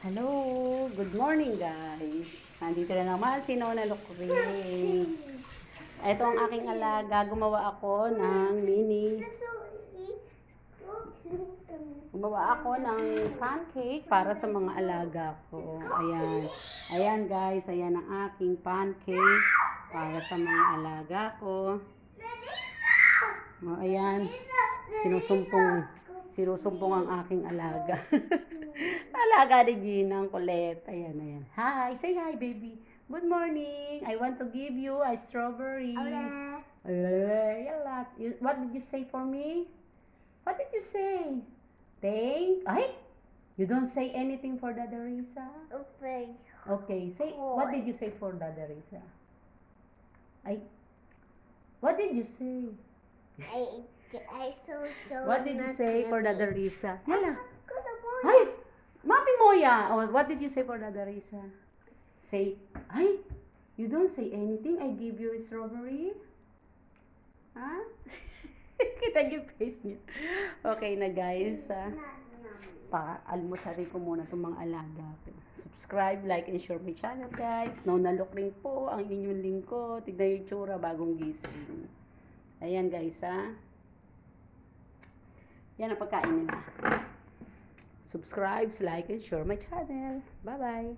Hello, good morning guys. Nandito na naman si Nona Lucring. Ito ang aking alaga. Gumawa ako ng pancake para sa mga alaga ko. Ayan. Ayan guys, ayan ang aking pancake para sa mga alaga ko. Ayan. Sinusumpong ang aking alaga. Alaga ni Gina, ang kulit. Ayan, ayan. Hi, say hi, baby. Good morning. I want to give you a strawberry. What did you say for me? What did you say? Ay, you don't say anything for Dada Risa? Okay. Okay, say, what did you say for Dada Risa? Ay, what did you say? I so What did you say for Dada Risa? Yala. Hi. Ay, Mapi Moya. Oh, what did you say for Dada Risa? Say, ay, you don't say anything. I give you a strawberry. Ha? Kita niyo yung face niya. Okay na guys. Pa-almusarin ko muna itong mga alaga. Subscribe, like, and share my channel guys. Nona Lucring po ang inyong lingkod. Tignan yung tsura bagong gising. Ayan guys ha. Yan ang pagkain nila. Subscribe, like, and share my channel. Bye-bye.